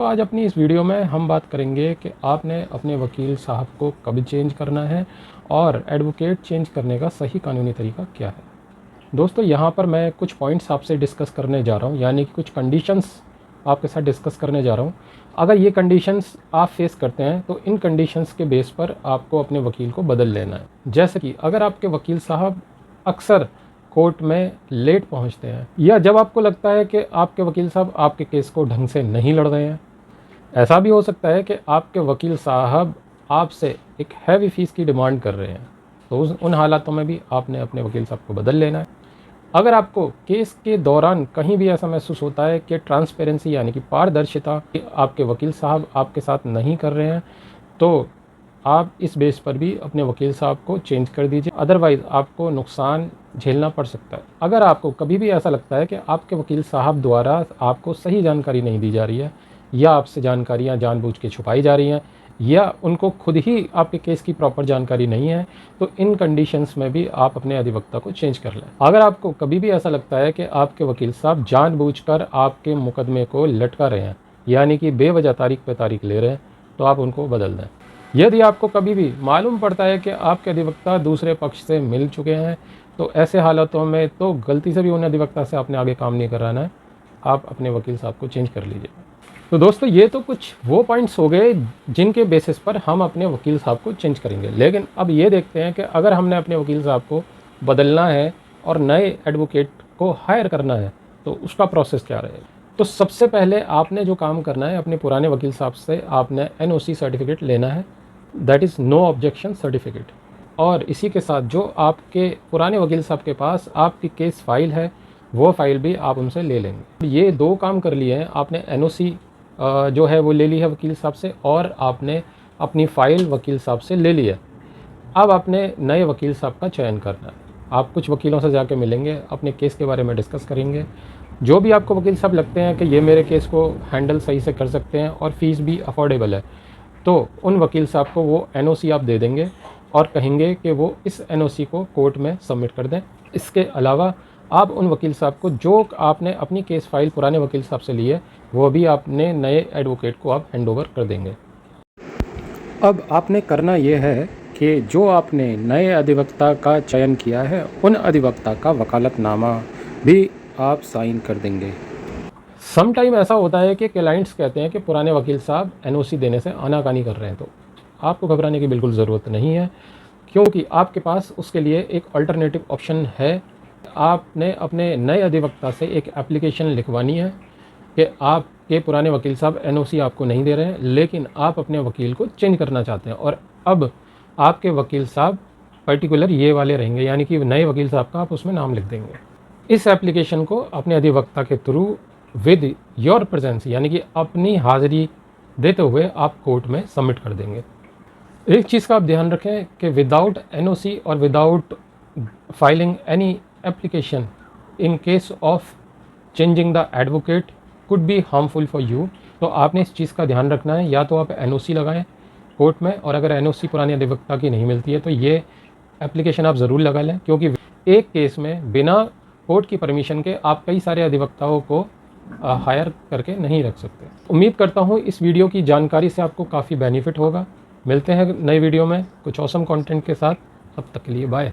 तो आज अपनी इस वीडियो में हम बात करेंगे कि आपने अपने वकील साहब को कब चेंज करना है और एडवोकेट चेंज करने का सही कानूनी तरीका क्या है। दोस्तों, यहाँ पर मैं कुछ पॉइंट्स आपसे डिस्कस करने जा रहा हूँ, यानी कि कुछ कंडीशंस आपके साथ डिस्कस करने जा रहा हूँ। अगर ये कंडीशंस आप फेस करते हैं तो इन कंडीशंस के बेस पर आपको अपने वकील को बदल लेना है। जैसे कि अगर आपके वकील साहब अक्सर कोर्ट में लेट पहुंचते हैं, या जब आपको लगता है कि आपके वकील साहब आपके केस को ढंग से नहीं लड़ रहे हैं। ऐसा भी हो सकता है कि आपके वकील साहब आपसे एक हैवी फीस की डिमांड कर रहे हैं, तो उन हालातों में भी आपने अपने वकील साहब को बदल लेना है। अगर आपको केस के दौरान कहीं भी ऐसा महसूस होता है कि ट्रांसपेरेंसी यानी कि पारदर्शिता आपके वकील साहब आपके साथ नहीं कर रहे हैं, तो आप इस बेस पर भी अपने वकील साहब को चेंज कर दीजिए, अदरवाइज़ आपको नुकसान झेलना पड़ सकता है। अगर आपको कभी भी ऐसा लगता है कि आपके वकील साहब द्वारा आपको सही जानकारी नहीं दी जा रही है, या आपसे जानकारियां जानबूझ के छुपाई जा रही हैं, या उनको खुद ही आपके केस की प्रॉपर जानकारी नहीं है, तो इन कंडीशंस में भी आप अपने अधिवक्ता को चेंज कर लें। अगर आपको कभी भी ऐसा लगता है कि आपके वकील साहब जानबूझकर आपके मुकदमे को लटका रहे हैं, यानी कि बेवजह तारीख पे तारीख ले रहे हैं, तो आप उनको बदल दें। यदि आपको कभी भी मालूम पड़ता है कि आपके अधिवक्ता दूसरे पक्ष से मिल चुके हैं, तो ऐसे हालातों में तो गलती से भी उन अधिवक्ता से आपने आगे काम नहीं कराना है, आप अपने वकील साहब को चेंज कर लीजिए। तो दोस्तों, ये तो कुछ वो पॉइंट्स हो गए जिनके बेसिस पर हम अपने वकील साहब को चेंज करेंगे। लेकिन अब ये देखते हैं कि अगर हमने अपने वकील साहब को बदलना है और नए एडवोकेट को हायर करना है, तो उसका प्रोसेस क्या रहेगा। तो सबसे पहले आपने जो काम करना है, अपने पुराने वकील साहब से आपने NOC सर्टिफिकेट लेना है, that is no objection certificate. और इसी के साथ जो आपके पुराने वकील साहब के पास आपकी केस फाइल है, वो फाइल भी आप उनसे ले लेंगे। ये दो काम कर लिए हैं आपने, NOC जो है वो ले ली है वकील साहब से, और आपने अपनी फ़ाइल वकील साहब से ले ली है। अब आपने नए वकील साहब का चयन करना है। आप कुछ वकीलों से जाके मिलेंगे, अपने केस के बारे में डिस्कस करेंगे। जो भी आपको वकील साहब लगते हैं कि ये मेरे केस को हैंडल सही से कर सकते हैं और फ़ीस भी अफोर्डेबल है, तो उन वकील साहब को वो NOC आप दे देंगे और कहेंगे कि वो इस NOC को कोर्ट में सबमिट कर दें। इसके अलावा आप उन वकील साहब को जो आपने अपनी केस फाइल पुराने वकील साहब से ली है, वो भी आपने नए एडवोकेट को आप हैंडओवर कर देंगे। अब आपने करना ये है कि जो आपने नए अधिवक्ता का चयन किया है, उन अधिवक्ता का वकालतनामा भी आप साइन कर देंगे। सम टाइम ऐसा होता है कि क्लाइंट्स कहते हैं कि पुराने वकील साहब NOC देने से आनाकानी कर रहे हैं, तो आपको घबराने की बिल्कुल ज़रूरत नहीं है, क्योंकि आपके पास उसके लिए एक अल्टरनेटिव ऑप्शन है। आपने अपने नए अधिवक्ता से एक एप्लीकेशन लिखवानी है कि आपके पुराने वकील साहब NOC आपको नहीं दे रहे हैं, लेकिन आप अपने वकील को चेंज करना चाहते हैं, और अब आपके वकील साहब पर्टिकुलर ये वाले रहेंगे, यानी कि नए वकील साहब का आप उसमें नाम लिख देंगे। इस एप्लीकेशन को अपने अधिवक्ता के थ्रू विद योर प्रेजेंस, यानी कि अपनी हाज़िरी देते हुए आप कोर्ट में सबमिट कर देंगे। एक चीज़ का आप ध्यान रखें कि विदाउट NOC और without filing any application in case of changing the advocate could be harmful for you. तो आपने इस चीज़ का ध्यान रखना है, या तो आप NOC लगाएं कोर्ट में, और अगर NOC पुराने अधिवक्ता की नहीं मिलती है तो ये एप्लीकेशन आप ज़रूर लगा लें, क्योंकि एक केस में बिना कोर्ट की परमिशन के आप कई सारे अधिवक्ताओं को हायर करके नहीं रख सकते। उम्मीद करता हूँ इस वीडियो की जानकारी से आपको काफ़ी बेनिफिट होगा। मिलते हैं नए वीडियो में कुछ ऑसम कंटेंट के साथ, तब तक के लिए बाय।